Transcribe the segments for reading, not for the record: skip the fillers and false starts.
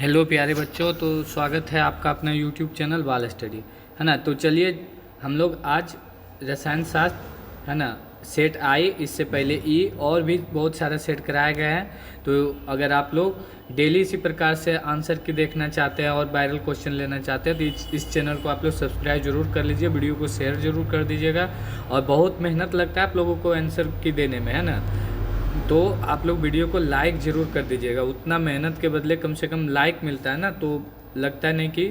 Hello प्यारे बच्चों, तो स्वागत है आपका अपना यूट्यूब चैनल बाल स्टडी, है ना। तो चलिए हम लोग आज रसायन शास्त्र, है ना, सेट आई, इससे पहले ई और भी बहुत सारा सेट कराया गया है। तो अगर आप लोग डेली इसी प्रकार से आंसर की देखना चाहते हैं और वायरल क्वेश्चन लेना चाहते हैं तो इस चैनल को आप लोग सब्सक्राइब जरूर कर लीजिए, वीडियो को शेयर जरूर कर दीजिएगा। और बहुत मेहनत लगता है आप लोगों को आंसर की देने में, है ना। तो आप लोग वीडियो को लाइक ज़रूर कर दीजिएगा। उतना मेहनत के बदले कम से कम लाइक मिलता है ना, तो लगता है नहीं कि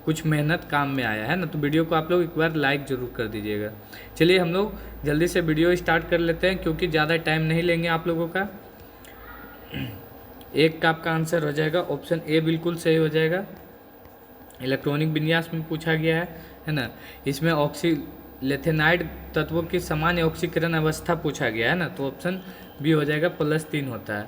कुछ मेहनत काम में आया है ना। तो वीडियो को आप लोग एक बार लाइक ज़रूर कर दीजिएगा। चलिए हम लोग जल्दी से वीडियो स्टार्ट कर लेते हैं, क्योंकि ज़्यादा टाइम नहीं लेंगे आप लोगों का। एक का आपका आंसर हो जाएगा ऑप्शन ए, बिल्कुल सही हो जाएगा। इलेक्ट्रॉनिक विन्यास में पूछा गया है ना। इसमें ऑक्सीलेथेनाइड तत्वों की सामान्य ऑक्सीकरण अवस्था पूछा गया है ना, तो ऑप्शन बी हो जाएगा, +3 होता है।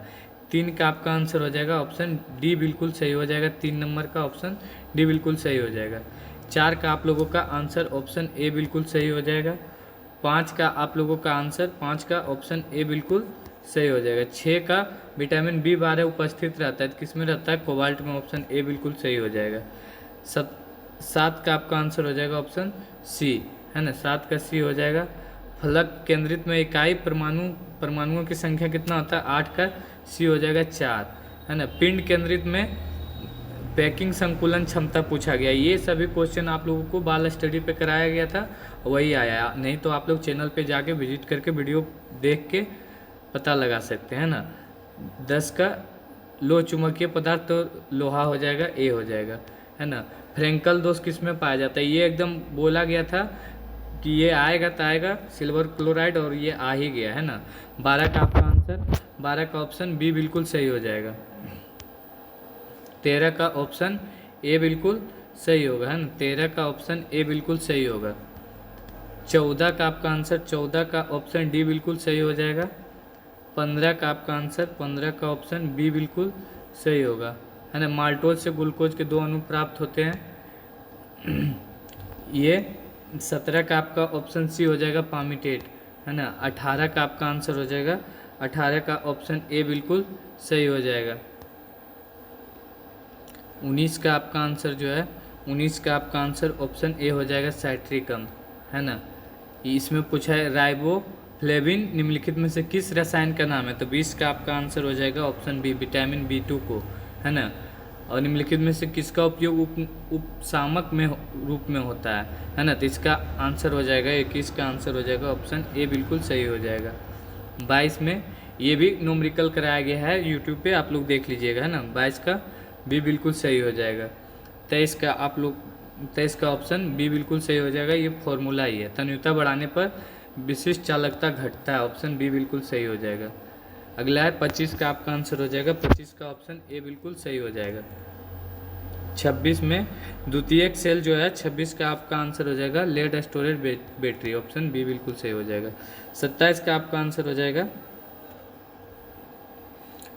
3 का आपका आंसर हो जाएगा ऑप्शन डी, बिल्कुल सही हो जाएगा। 3 नंबर का ऑप्शन डी बिल्कुल सही हो जाएगा। 4 का आप लोगों का आंसर ऑप्शन ए बिल्कुल सही हो जाएगा। 5 का आप लोगों का आंसर 5 का ऑप्शन ए बिल्कुल सही हो जाएगा। 6 का विटामिन B12 उपस्थित रहता है, किसमें रहता है, कोबाल्ट में, ऑप्शन ए बिल्कुल सही हो जाएगा। 7 का आपका आंसर हो जाएगा ऑप्शन सी, है ना, 7 का सी हो जाएगा। फलक केंद्रित में इकाई परमाणुओं की संख्या कितना होता है, 8 का सी हो जाएगा 4, है ना। पिंड केंद्रित में पैकिंग संकुलन क्षमता पूछा गया। ये सभी क्वेश्चन आप लोगों को बाल स्टडी पे कराया गया था, वही आया। नहीं तो आप लोग चैनल पे जाके विजिट करके वीडियो देख के पता लगा सकते हैं ना। 10 का लो चुंबकीय पदार्थ, तो लोहा हो जाएगा, ए हो जाएगा, है ना। फ्रेंकल दोष किस में पाया जाता है, ये एकदम बोला गया था कि ये आएगा तो आएगा, सिल्वर क्लोराइड, और ये आ ही गया, है ना। 12 का आपका आंसर, 12 का ऑप्शन बी बिल्कुल सही हो जाएगा। 13 का ऑप्शन ए बिल्कुल सही होगा, है ना। 13 का ऑप्शन ए बिल्कुल सही होगा। 14 का आपका आंसर, 14 का ऑप्शन डी बिल्कुल सही हो जाएगा। 15 का आपका आंसर, 15 का ऑप्शन बी बिल्कुल सही होगा, है ना। माल्टोज से ग्लूकोज के 2 अणु प्राप्त होते हैं। ये 17 का आपका ऑप्शन सी हो जाएगा, पामीटेट, है ना। 18 का आपका आंसर हो जाएगा, 18 का ऑप्शन ए बिल्कुल सही हो जाएगा। 19 का आपका आंसर जो है, 19 का आपका आंसर ऑप्शन ए हो जाएगा, साइट्रिकम, है ना। इसमें पूछा है राइबोफ्लेविन निम्नलिखित में से किस रसायन का नाम है, तो 20 का आपका आंसर हो जाएगा ऑप्शन बी, विटामिन B2 को, है ना। और निम्नलिखित में से किसका उपयोग उपशामक में रूप में होता है ना, तो इसका आंसर हो जाएगा, 21 का आंसर हो जाएगा ऑप्शन ए बिल्कुल सही हो जाएगा। 22 में ये भी न्यूमेरिकल कराया गया है, यूट्यूब पे आप लोग देख लीजिएगा, है ना। 22 का बी बिल्कुल सही हो जाएगा। 23 का ऑप्शन बी बिल्कुल सही हो जाएगा। ये फॉर्मूला ही है, तन्यता बढ़ाने पर विशिष्ट चालकता घटता है, ऑप्शन बी बिल्कुल सही हो जाएगा। अगला है 25 का आपका आंसर हो जाएगा, 25 का ऑप्शन ए बिल्कुल सही हो जाएगा। 26 में द्वितीयक सेल जो है, 26 का आपका आंसर हो जाएगा lead storage battery, option B बिल्कुल सही हो जाएगा। 27 का आपका आंसर हो जाएगा,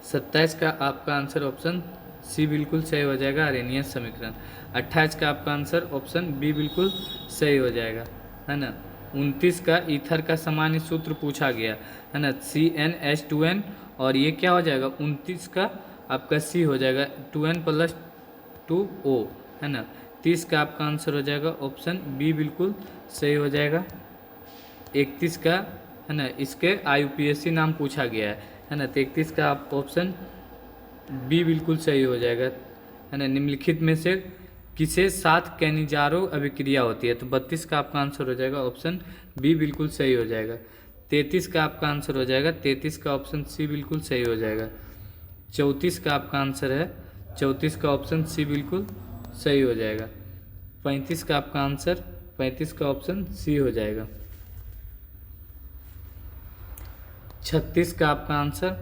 27 का आपका आंसर ऑप्शन सी बिल्कुल सही हो जाएगा, अरेनियस समीकरण। 28 का आपका आंसर ऑप्शन बी बिल्कुल सही हो जाएगा, है ना। 29 का ईथर का सामान्य सूत्र पूछा गया, है ना, CnH2n, और ये क्या हो जाएगा, 29 का आपका सी हो जाएगा, 2n+2O, है ना। 30 का आपका आंसर हो जाएगा ऑप्शन बी बिल्कुल सही हो जाएगा। 31 का, है ना, इसके IUPAC नाम पूछा गया है ना, तो 31 का आप ऑप्शन बी बिल्कुल सही हो जाएगा, है ना। निम्नलिखित में से किसे 7 कैनिजारो अभिक्रिया होती है, तो 32 का आपका आंसर हो जाएगा ऑप्शन बी बिल्कुल सही हो जाएगा। 33 का आपका आंसर हो जाएगा, 33 का ऑप्शन सी बिल्कुल सही हो जाएगा। 34 का आपका आंसर है, 34 का ऑप्शन सी बिल्कुल सही हो जाएगा। 35 का आपका आंसर, 35 का ऑप्शन सी हो जाएगा। 36 का आपका आंसर,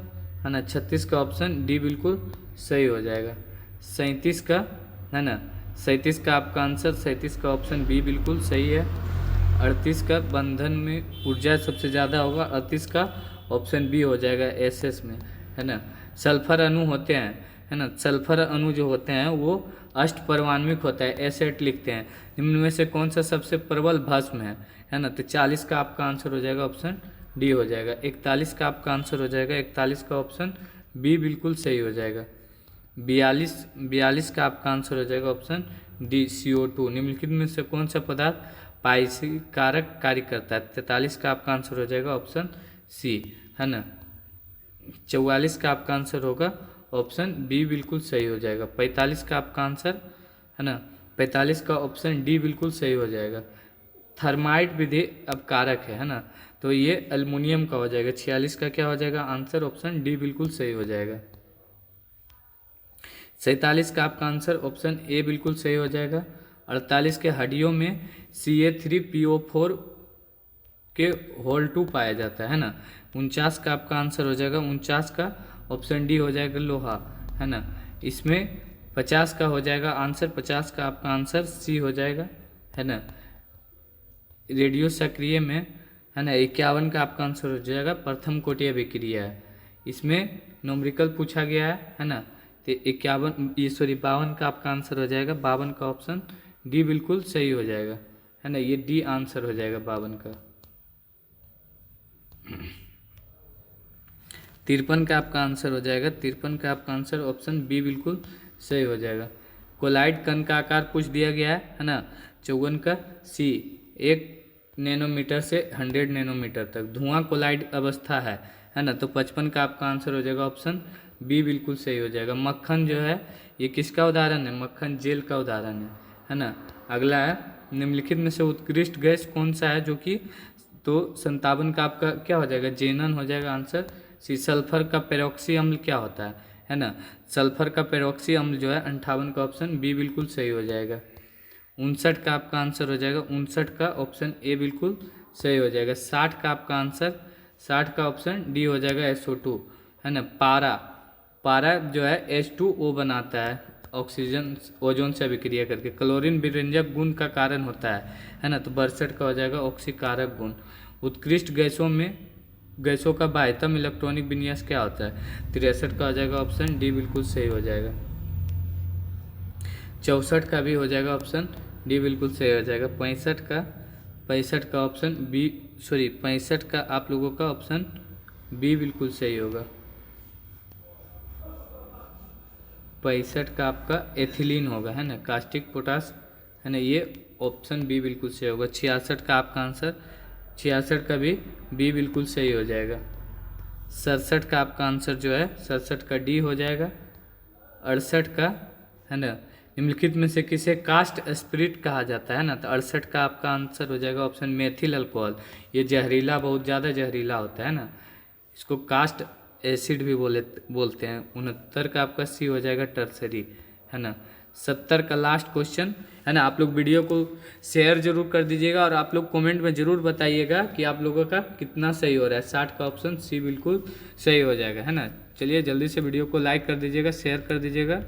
है ना, 36 का ऑप्शन डी बिल्कुल सही हो जाएगा। 37 का, है ना, 37 का आपका आंसर, 37 का ऑप्शन बी बिल्कुल सही है। 38 का बंधन में ऊर्जा सबसे ज़्यादा होगा, 38 का ऑप्शन बी हो जाएगा, SS में, है ना। सल्फर अणु होते हैं, है ना, सल्फर अणु जो होते हैं वो अष्टपरमाण्विक होता है, एसेट लिखते हैं। निम्न में से कौन सा सबसे प्रबल भस्म है ना, तो 40 का आपका आंसर हो जाएगा ऑप्शन डी हो जाएगा। 41 का आपका आंसर हो जाएगा, 41 का ऑप्शन बी बिल्कुल सही हो जाएगा। 42 42 का आपका आंसर हो जाएगा ऑप्शन डी CO2। निम्नलिखित में से कौन सा पदार्थ पाइसीकारक कार्य करता है? 43 का आपका आंसर हो जाएगा ऑप्शन सी, है ना। 44 का आपका आंसर होगा ऑप्शन बी, बिल्कुल सही हो जाएगा। 45 का आपका आंसर, है ना, 45 का ऑप्शन डी बिल्कुल सही हो जाएगा। थर्माइट विधि अपकारक है ना, तो ये एल्युमिनियम का हो जाएगा। 46 का क्या हो जाएगा आंसर? ऑप्शन डी बिल्कुल सही हो जाएगा। 47 का आपका आंसर ऑप्शन ए बिल्कुल सही हो जाएगा। 48 के हड्डियों में CA3PO4 के होल 2 पाया जाता है ना। 49 का आपका आंसर हो जाएगा, 49 का ऑप्शन डी हो जाएगा लोहा, है ना। इसमें 50 का हो जाएगा आंसर, 50 का आपका आंसर सी हो जाएगा, है ना। रेडियो सक्रिय में, है ना, 51 का आपका आंसर हो जाएगा प्रथम कोटीय अभिक्रिया है। इसमें न्यूमेरिकल पूछा गया है ना, तो 52 का आपका आंसर हो जाएगा। 52 का ऑप्शन डी बिल्कुल सही हो जाएगा, है ना, ये डी आंसर हो जाएगा 52 का। 53 का आपका आंसर हो जाएगा, 53 का आपका आंसर ऑप्शन बी बिल्कुल सही हो जाएगा। कोलाइड कण का आकार पूछ दिया गया है ना। 54 का सी, 1 नैनोमीटर से 100 नैनोमीटर तक धुआं कोलाइड अवस्था है ना, तो 55 का आपका आंसर हो जाएगा ऑप्शन बी बिल्कुल सही हो जाएगा। मक्खन जो है ये किसका उदाहरण है? मक्खन जेल का उदाहरण है ना। अगला है, निम्नलिखित में से उत्कृष्ट गैस कौन सा है जो कि, तो 57 का आपका क्या हो जाएगा? जेनन हो जाएगा आंसर सी। सल्फर का पेरोक्सी अम्ल क्या होता है ना, सल्फर का पेरोक्सी अम्ल जो है 58 का ऑप्शन बी बिल्कुल सही हो जाएगा। 59 का आपका आंसर हो जाएगा, 59 का ऑप्शन ए बिल्कुल सही हो जाएगा। 60 का आपका आंसर, 60 का ऑप्शन डी हो जाएगा SO2, है ना। पारा जो है H2O बनाता है ऑक्सीजन ओजोन से अभिक्रिया करके। क्लोरीन विरंजक गुण का कारण होता है ना, तो 62 का हो जाएगा ऑक्सीकारक गुण। उत्कृष्ट गैसों का बाह्यतम इलेक्ट्रॉनिक विन्यास क्या होता है? 63 का हो जाएगा ऑप्शन डी बिल्कुल सही हो जाएगा। 64 का भी हो जाएगा ऑप्शन डी बिल्कुल सही हो जाएगा। 65 का ऑप्शन बी, 65 का आप लोगों का ऑप्शन बी बिल्कुल सही होगा। 65 का आपका एथिलीन होगा, है ना, कास्टिक पोटास, है ना, ये ऑप्शन बी बिल्कुल सही होगा। 66 का आपका आंसर, 66 का भी बी बिल्कुल सही हो जाएगा। 67 का आपका आंसर जो है 67 का डी हो जाएगा। 68 का, है ना, निम्नलिखित में से किसे कास्ट स्पिरिट कहा जाता है ना, तो 68 का आपका आंसर हो जाएगा ऑप्शन मेथिल अल्कोहल। ये जहरीला, बहुत ज़्यादा जहरीला होता है ना, इसको कास्ट एसिड भी बोलते हैं। 69 का आपका सी हो जाएगा टर्सरी, है ना। 70 का लास्ट क्वेश्चन, है ना। आप लोग वीडियो को शेयर जरूर कर दीजिएगा और आप लोग कमेंट में ज़रूर बताइएगा कि आप लोगों का कितना सही हो रहा है। 60 का ऑप्शन सी बिल्कुल सही हो जाएगा, है ना। चलिए जल्दी से वीडियो को लाइक कर दीजिएगा, शेयर कर दीजिएगा।